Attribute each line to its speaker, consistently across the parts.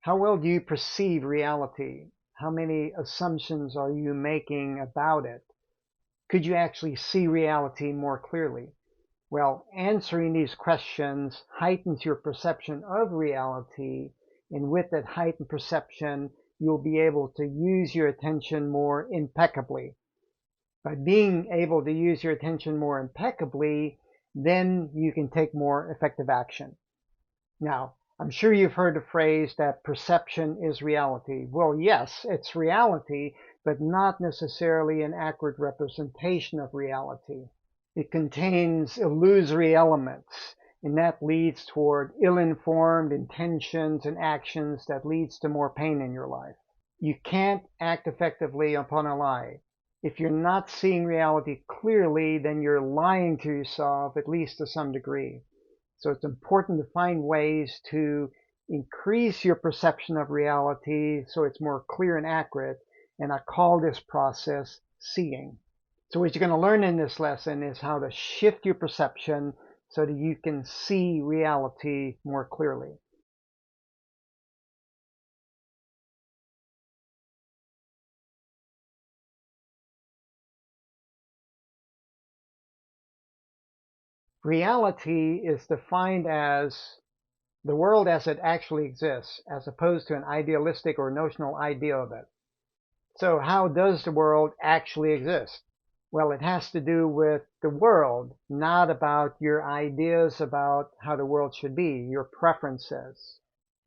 Speaker 1: How well do you perceive reality? How many assumptions are you making about it? Could you actually see reality more clearly? Well, answering these questions heightens your perception of reality, and with that heightened perception, you'll be able to use your attention more impeccably. By being able to use your attention more impeccably, then you can take more effective action. Now, I'm sure you've heard the phrase that perception is reality. Well, yes, it's reality, but not necessarily an accurate representation of reality. It contains illusory elements, and that leads toward ill-informed intentions and actions that leads to more pain in your life. You can't act effectively upon a lie. If you're not seeing reality clearly, then you're lying to yourself, at least to some degree. So it's important to find ways to increase your perception of reality so it's more clear and accurate. And I call this process seeing. So what you're going to learn in this lesson is how to shift your perception so that you can see reality more clearly. Reality is defined as the world as it actually exists, as opposed to an idealistic or notional idea of it. So how does the world actually exist? Well, it has to do with the world, not about your ideas about how the world should be, your preferences.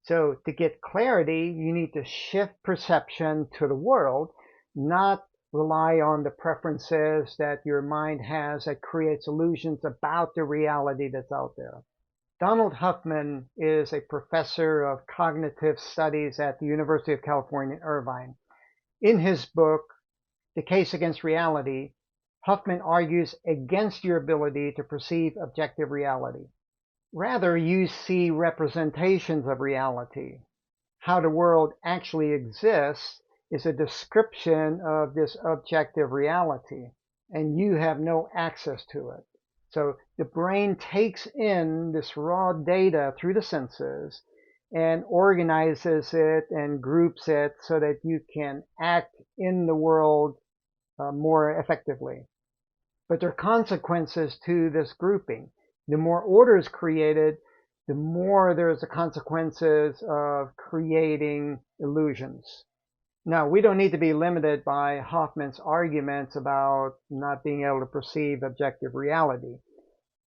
Speaker 1: So to get clarity, you need to shift perception to the world, not rely on the preferences that your mind has that creates illusions about the reality that's out there. Donald Huffman is a professor of cognitive studies at the University of California, Irvine. In his book, The Case Against Reality, Huffman argues against your ability to perceive objective reality. Rather, you see representations of reality. How the world actually exists is a description of this objective reality, and you have no access to it. So the brain takes in this raw data through the senses and organizes it and groups it so that you can act in the world more effectively. But there are consequences to this grouping. The more order is created, the more there's the consequences of creating illusions. Now, we don't need to be limited by Hoffman's arguments about not being able to perceive objective reality.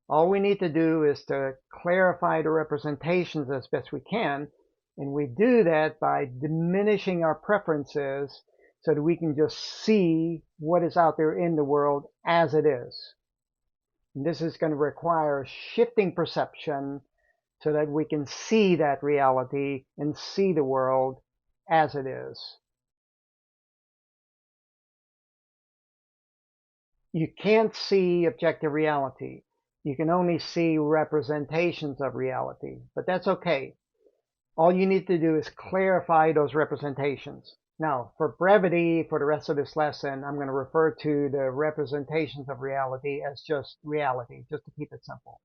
Speaker 1: All we need to do is to clarify the representations as best we can, and we do that by diminishing our preferences so that we can just see what is out there in the world as it is. And this is going to require shifting perception so that we can see that reality and see the world as it is. You can't see objective reality. You can only see representations of reality, but that's okay. All you need to do is clarify those representations. Now, for brevity, for the rest of this lesson, I'm going to refer to the representations of reality as just reality, just to keep it simple.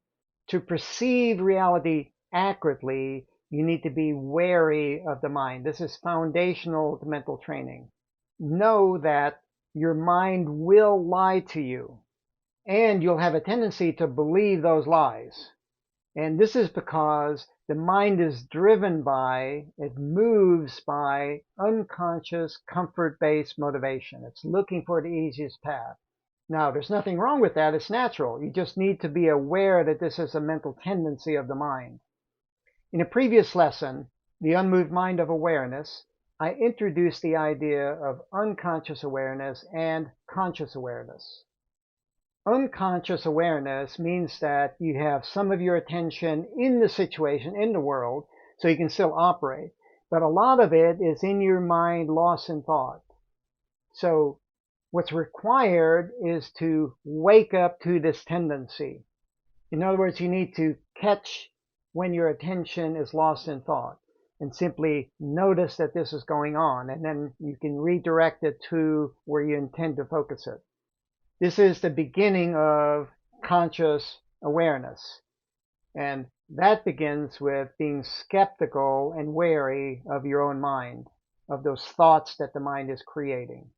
Speaker 1: To perceive reality accurately, you need to be wary of the mind. This is foundational to mental training. Know that your mind will lie to you, and you'll have a tendency to believe those lies. And this is because the mind is driven by, it moves by unconscious comfort-based motivation. It's looking for the easiest path. Now, there's nothing wrong with that. It's natural. You just need to be aware that this is a mental tendency of the mind. In a previous lesson, The Unmoved Mind of Awareness, I introduced the idea of unconscious awareness and conscious awareness. Unconscious awareness means that you have some of your attention in the situation, in the world, so you can still operate. But a lot of it is in your mind, lost in thought. So what's required is to wake up to this tendency. In other words, you need to catch when your attention is lost in thought and simply notice that this is going on, and then you can redirect it to where you intend to focus it. This is the beginning of conscious awareness. And that begins with being skeptical and wary of your own mind, of those thoughts that the mind is creating.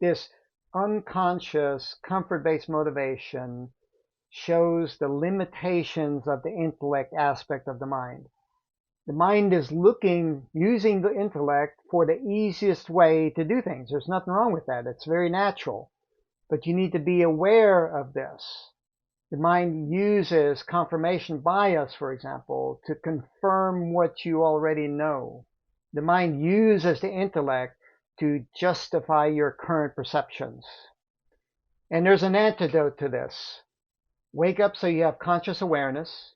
Speaker 1: This unconscious, comfort-based motivation shows the limitations of the intellect aspect of the mind. The mind is using the intellect for the easiest way to do things. There's nothing wrong with that. It's very natural. But you need to be aware of this. The mind uses confirmation bias, for example, to confirm what you already know. The mind uses the intellect to justify your current perceptions. And there's an antidote to this. Wake up so you have conscious awareness.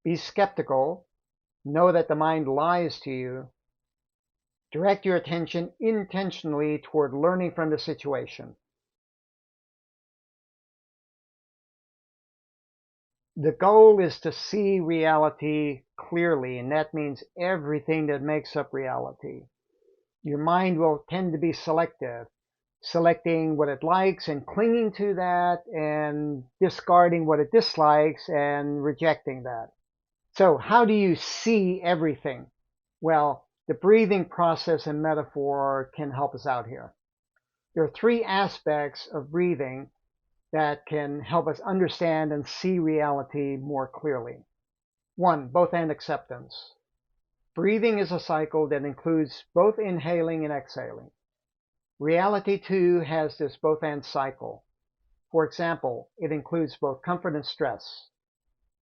Speaker 1: Be skeptical. Know that the mind lies to you. Direct your attention intentionally toward learning from the situation. The goal is to see reality clearly, and that means everything that makes up reality. Your mind will tend to be selective, selecting what it likes and clinging to that, and discarding what it dislikes and rejecting that. So how do you see everything? Well, the breathing process and metaphor can help us out here. There are three aspects of breathing that can help us understand and see reality more clearly. One, both and acceptance. Breathing is a cycle that includes both inhaling and exhaling. Reality too has this both and cycle. For example, it includes both comfort and stress.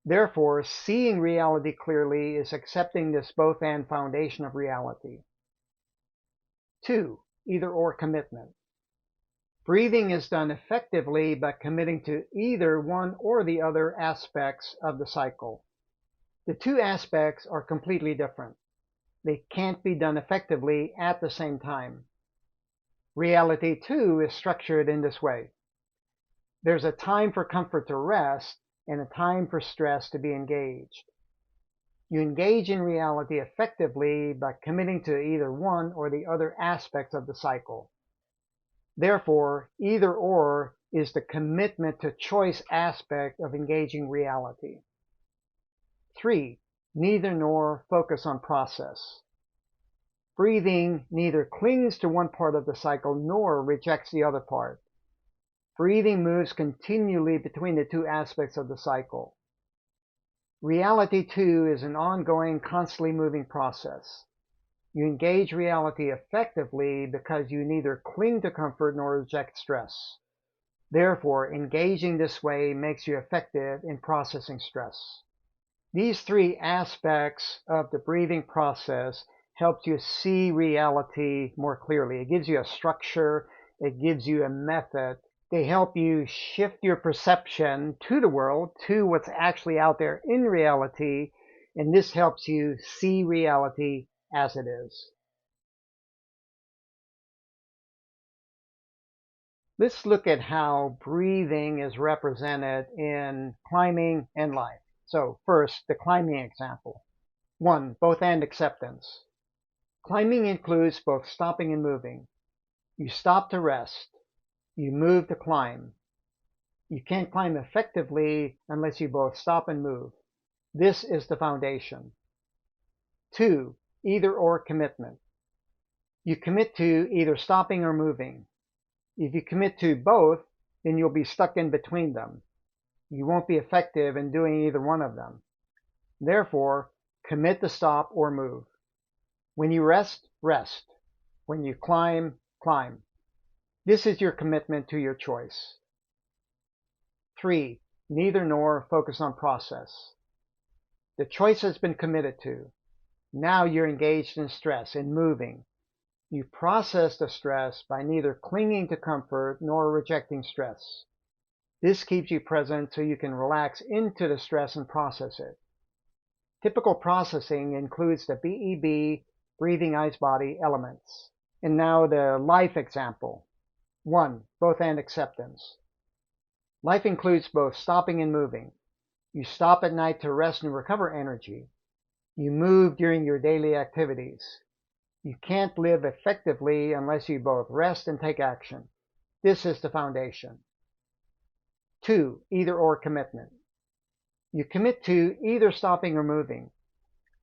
Speaker 1: Therefore, seeing reality clearly is accepting this both and foundation of reality. Two, either or commitment. Breathing is done effectively by committing to either one or the other aspects of the cycle. The two aspects are completely different. They can't be done effectively at the same time. Reality too is structured in this way. There's a time for comfort to rest and a time for stress to be engaged. You engage in reality effectively by committing to either one or the other aspects of the cycle. Therefore, either or is the commitment to choice aspect of engaging reality. 3. Neither nor focus on process. Breathing neither clings to one part of the cycle nor rejects the other part. Breathing moves continually between the two aspects of the cycle. Reality too is an ongoing, constantly moving process. You engage reality effectively because you neither cling to comfort nor reject stress. Therefore, engaging this way makes you effective in processing stress. These three aspects of the breathing process helps you see reality more clearly. It gives you a structure. It gives you a method. They help you shift your perception to the world, to what's actually out there in reality, and this helps you see reality as it is. Let's look at how breathing is represented in climbing and life. So first, the climbing example. 1. Both and acceptance. Climbing includes both stopping and moving. You stop to rest. You move to climb. You can't climb effectively unless you both stop and move. This is the foundation. 2. Either or commitment. You commit to either stopping or moving. If you commit to both, then you'll be stuck in between them. You won't be effective in doing either one of them. Therefore, commit to stop or move. When you rest, rest. When you climb, climb. This is your commitment to your choice. 3. Neither nor focus on process. The choice has been committed to. Now you're engaged in stress, in moving. You process the stress by neither clinging to comfort nor rejecting stress. This keeps you present so you can relax into the stress and process it. Typical processing includes the BEB, breathing, eyes, body elements. And now the life example. 1. Both and acceptance. Life includes both stopping and moving. You stop at night to rest and recover energy. You move during your daily activities. You can't live effectively unless you both rest and take action. This is the foundation. 2. Either or commitment. You commit to either stopping or moving.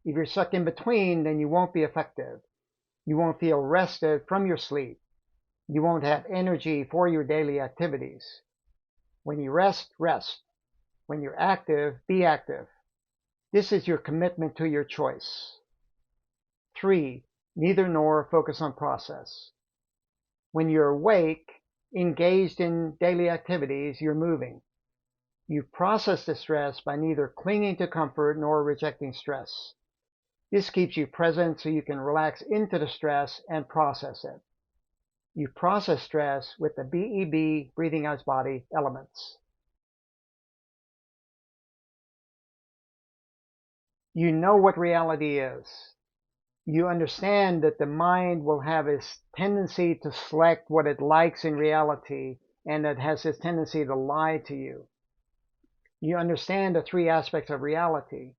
Speaker 1: If you're stuck in between, then you won't be effective. You won't feel rested from your sleep. You won't have energy for your daily activities. When you rest, rest. When you're active, be active. This is your commitment to your choice. 3. Neither nor, focus on process. When you're awake, engaged in daily activities, you're moving. You process the stress by neither clinging to comfort nor rejecting stress. This keeps you present so you can relax into the stress and process it. You process stress with the BEB, breathing out body, elements. You know what reality is. You understand that the mind will have its tendency to select what it likes in reality, and it has its tendency to lie to you. You understand the three aspects of reality.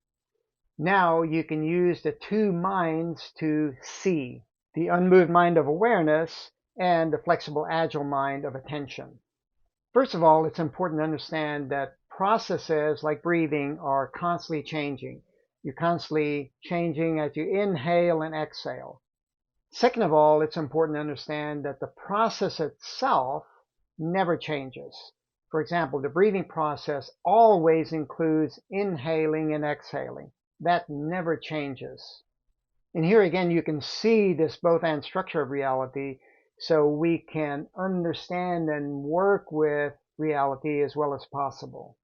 Speaker 1: Now you can use the two minds to see: the unmoved mind of awareness and the flexible, agile mind of attention. First of all, it's important to understand that processes like breathing are constantly changing. You're constantly changing as you inhale and exhale. Second of all, it's important to understand that the process itself never changes. For example, the breathing process always includes inhaling and exhaling. That never changes. And here again, you can see this both-and structure of reality, so we can understand and work with reality as well as possible.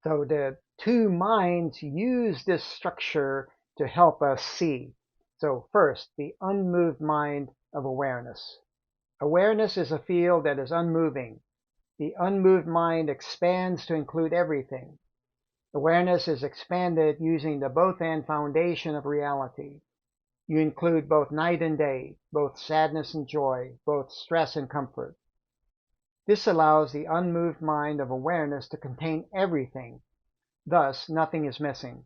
Speaker 1: So the two minds use this structure to help us see. So first, the unmoved mind of awareness. Awareness is a field that is unmoving. The unmoved mind expands to include everything. Awareness is expanded using the both-and foundation of reality. You include both night and day, both sadness and joy, both stress and comfort. This allows the unmoved mind of awareness to contain everything. Thus, nothing is missing.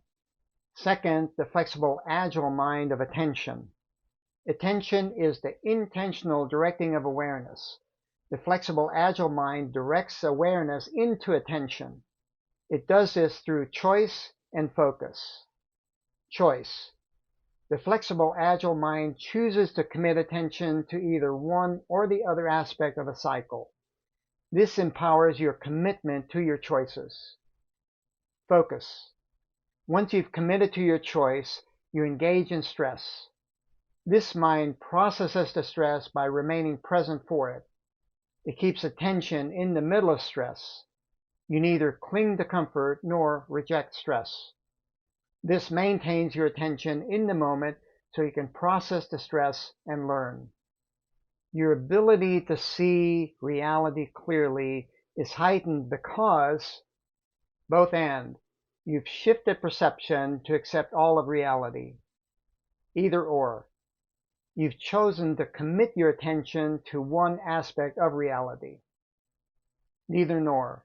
Speaker 1: Second, the flexible, agile mind of attention. Attention is the intentional directing of awareness. The flexible, agile mind directs awareness into attention. It does this through choice and focus. Choice. The flexible, agile mind chooses to commit attention to either one or the other aspect of a cycle. This empowers your commitment to your choices. Focus. Once you've committed to your choice, you engage in stress. This mind processes the stress by remaining present for it. It keeps attention in the middle of stress. You neither cling to comfort nor reject stress. This maintains your attention in the moment so you can process the stress and learn. Your ability to see reality clearly is heightened because both and. You've shifted perception to accept all of reality. Either or. You've chosen to commit your attention to one aspect of reality. Neither nor.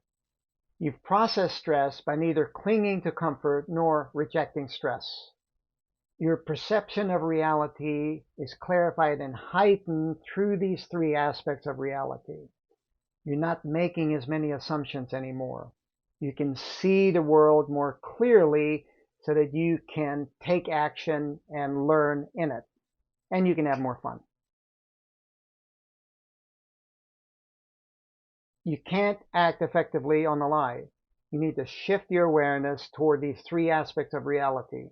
Speaker 1: You've processed stress by neither clinging to comfort nor rejecting stress. Your perception of reality is clarified and heightened through these three aspects of reality. You're not making as many assumptions anymore. You can see the world more clearly so that you can take action and learn in it. And you can have more fun. You can't act effectively on the lie. You need to shift your awareness toward these three aspects of reality.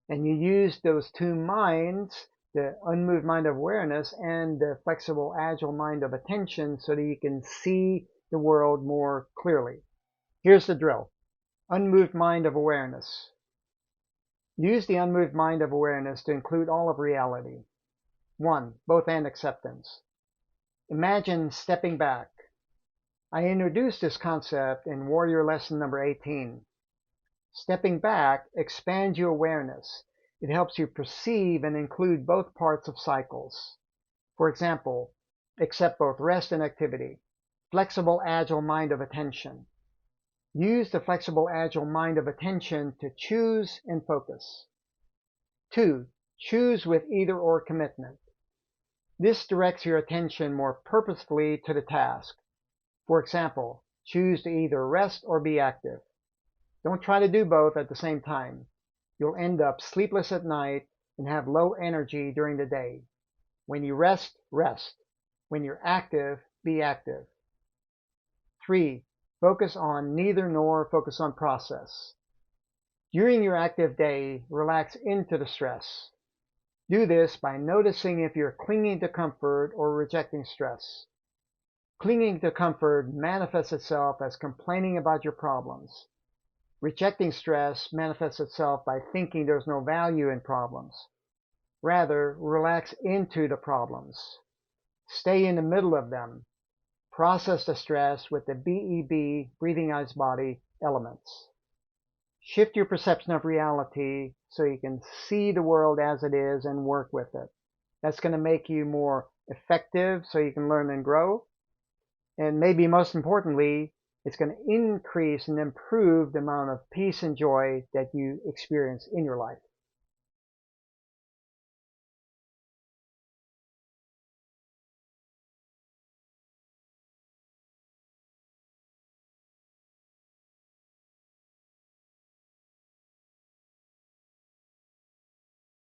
Speaker 1: And you use those two minds, the unmoved mind of awareness and the flexible, agile mind of attention, so that you can see the world more clearly. Here's the drill. Unmoved mind of awareness. Use the unmoved mind of awareness to include all of reality. 1. Both-and acceptance. Imagine stepping back. I introduced this concept in Warrior Lesson number 18. Stepping back expands your awareness. It helps you perceive and include both parts of cycles. For example, accept both rest and activity. Flexible, agile mind of attention. Use the flexible, agile mind of attention to choose and focus. 2. Choose with either or commitment. This directs your attention more purposefully to the task. For example, choose to either rest or be active. Don't try to do both at the same time. You'll end up sleepless at night and have low energy during the day. When you rest, rest. When you're active, be active. 3. Focus on neither nor, focus on process. During your active day, relax into the stress. Do this by noticing if you're clinging to comfort or rejecting stress. Clinging to comfort manifests itself as complaining about your problems. Rejecting stress manifests itself by thinking there's no value in problems. Rather, relax into the problems. Stay in the middle of them. Process the stress with the BEB, breathing ice body, elements. Shift your perception of reality so you can see the world as it is and work with it. That's going to make you more effective so you can learn and grow. And maybe most importantly, it's going to increase and improve the amount of peace and joy that you experience in your life.